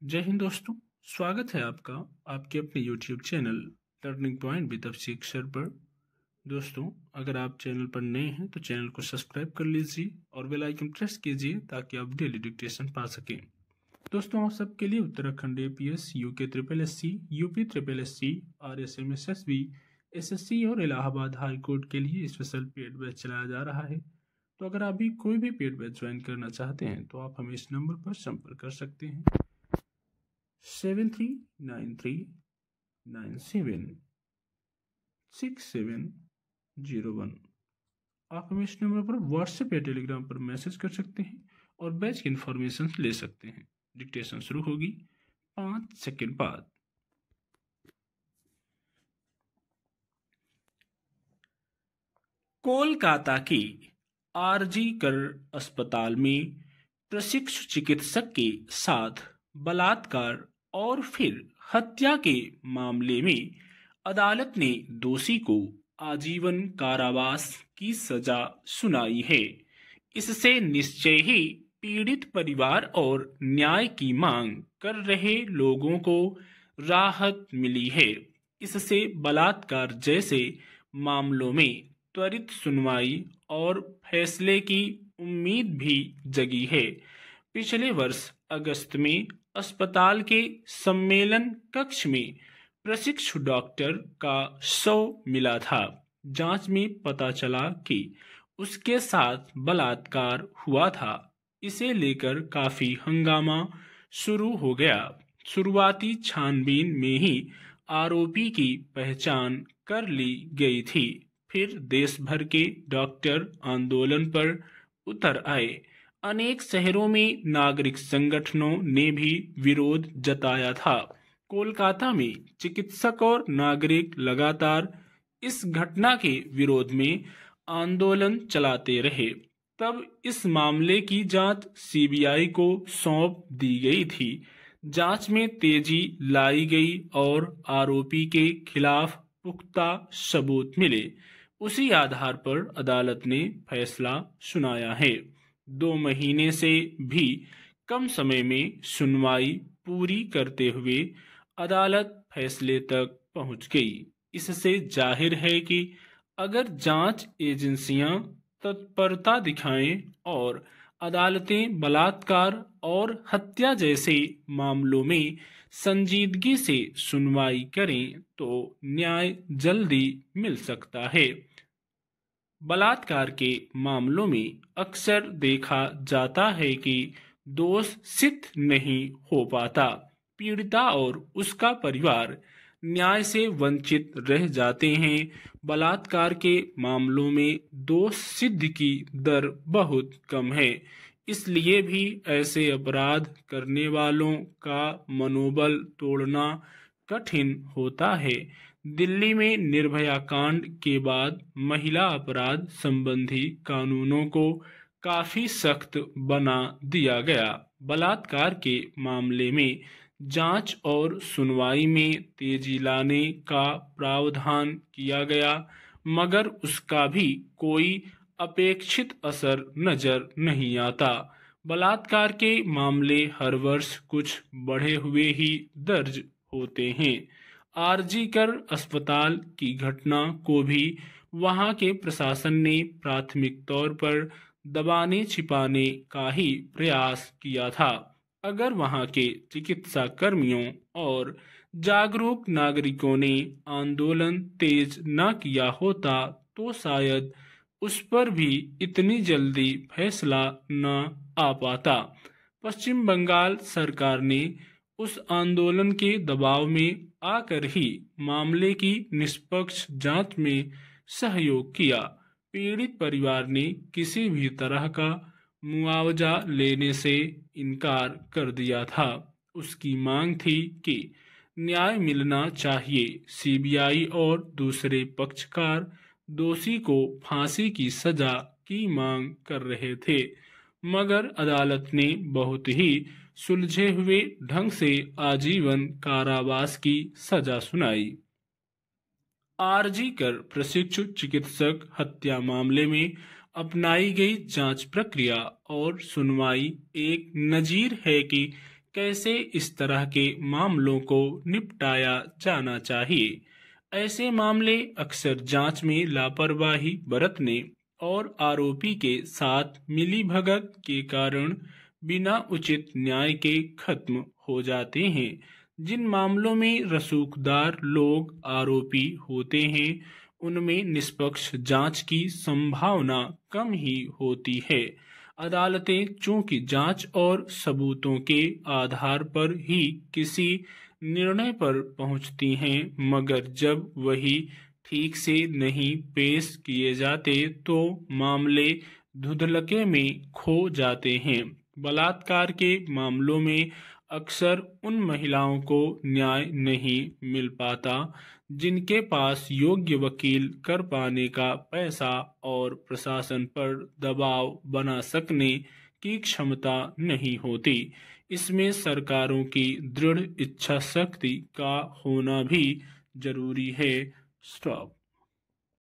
जय हिंद दोस्तों। स्वागत है आपका आपके अपने YouTube channel turning point with Abhishek sir पर। दोस्तों, अगर आप चैनल पर नए हैं तो चैनल को सब्सक्राइब कर लीजिए और बेल आइकन प्रेस कीजिए ताकि आप डेली डिक्टेशन पा सकें। दोस्तों, आप सबके लिए Uttarakhand APS, UK SSSC, UP SSSC, RSM SSB, SSC और इलाहाबाद हाई कोर्ट के लिए स्पेशल पेड बैच चलाया जा रहा है। तो अगर आप भी कोई भी पेड बैच ज्वाइन करना चाहते हैं तो आप हमें इस नंबर पर संपर्क कर सकते हैं 7393976701। आप हमें इस नंबर पर व्हाट्सएप या टेलीग्राम पर मैसेज कर सकते हैं और बैच की इंफॉर्मेशन ले सकते हैं। डिक्टेशन शुरू होगी 5 सेकंड बाद। कोलकाता के RG कर अस्पताल में प्रशिक्षु चिकित्सक के साथ बलात्कार और फिर हत्या के मामले में अदालत ने दोषी को आजीवन कारावास की सजा सुनाई है। इससे निश्चय ही पीड़ित परिवार और न्याय की मांग कर रहे लोगों को राहत मिली है। इससे बलात्कार जैसे मामलों में त्वरित सुनवाई और फैसले की उम्मीद भी जगी है। पिछले वर्ष अगस्त में अस्पताल के सम्मेलन कक्ष में प्रशिक्षु डॉक्टर का शव मिला था। जांच में पता चला कि उसके साथ बलात्कार हुआ था। इसे लेकर काफी हंगामा शुरू हो गया। शुरुआती छानबीन में ही आरोपी की पहचान कर ली गई थी। फिर देश भर के डॉक्टर आंदोलन पर उतर आए। अनेक शहरों में नागरिक संगठनों ने भी विरोध जताया था। कोलकाता में चिकित्सक और नागरिक लगातार इस घटना के विरोध में आंदोलन चलाते रहे। तब इस मामले की जांच CBI को सौंप दी गई थी। जांच में तेजी लाई गई और आरोपी के खिलाफ पुख्ता सबूत मिले। उसी आधार पर अदालत ने फैसला सुनाया है। 2 महीने से भी कम समय में सुनवाई पूरी करते हुए अदालत फैसले तक पहुंच गई। इससे जाहिर है कि अगर जांच एजेंसियां तत्परता दिखाएं और अदालतें बलात्कार और हत्या जैसे मामलों में संजीदगी से सुनवाई करें तो न्याय जल्दी मिल सकता है। बलात्कार के मामलों में अक्सर देखा जाता है कि दोष सिद्ध नहीं हो पाता। पीड़िता और उसका परिवार न्याय से वंचित रह जाते हैं। बलात्कार के मामलों में दोष सिद्ध की दर बहुत कम है। इसलिए भी ऐसे अपराध करने वालों का मनोबल तोड़ना कठिन होता है। दिल्ली में निर्भया कांड के बाद महिला अपराध संबंधी कानूनों को काफी सख्त बना दिया गया। बलात्कार के मामले में जांच और सुनवाई में तेजी लाने का प्रावधान किया गया, मगर उसका भी कोई अपेक्षित असर नजर नहीं आता। बलात्कार के मामले हर वर्ष कुछ बढ़े हुए ही दर्ज होते हैं। RG कर अस्पताल की घटना को भी वहां के प्रशासन ने प्राथमिक तौर पर दबाने छिपाने का ही प्रयास किया था। अगर वहां के चिकित्सा कर्मियों और जागरूक नागरिकों ने आंदोलन तेज न किया होता तो शायद उस पर भी इतनी जल्दी फैसला न आ पाता। पश्चिम बंगाल सरकार ने उस आंदोलन के दबाव में आकर ही मामले की निष्पक्ष जांच में सहयोग किया। पीड़ित परिवार ने किसी भी तरह का मुआवजा लेने से इनकार कर दिया था। उसकी मांग थी कि न्याय मिलना चाहिए। CBI और दूसरे पक्षकार दोषी को फांसी की सजा की मांग कर रहे थे, मगर अदालत ने बहुत ही सुलझे हुए ढंग से आजीवन कारावास की सजा सुनाई। RG कर प्रशिक्षु चिकित्सक हत्या मामले में अपनाई गई जांच प्रक्रिया और सुनवाई एक नजीर है कि कैसे इस तरह के मामलों को निपटाया जाना चाहिए। ऐसे मामले अक्सर जांच में लापरवाही बरतने और आरोपी के साथ मिलीभगत के कारण बिना उचित न्याय के खत्म हो जाते हैं। जिन मामलों में रसूखदार लोग आरोपी होते हैं, उनमें निष्पक्ष जांच की संभावना कम ही होती है। अदालतें चूंकि जांच और सबूतों के आधार पर ही किसी निर्णय पर पहुंचती हैं, मगर जब वही ठीक से नहीं पेश किए जाते तो मामले धुंधलके में खो जाते हैं। बलात्कार के मामलों में अक्सर उन महिलाओं को न्याय नहीं मिल पाता जिनके पास योग्य वकील कर पाने का पैसा और प्रशासन पर दबाव बना सकने की क्षमता नहीं होती। इसमें सरकारों की दृढ़ इच्छा शक्ति का होना भी जरूरी है। स्टॉप।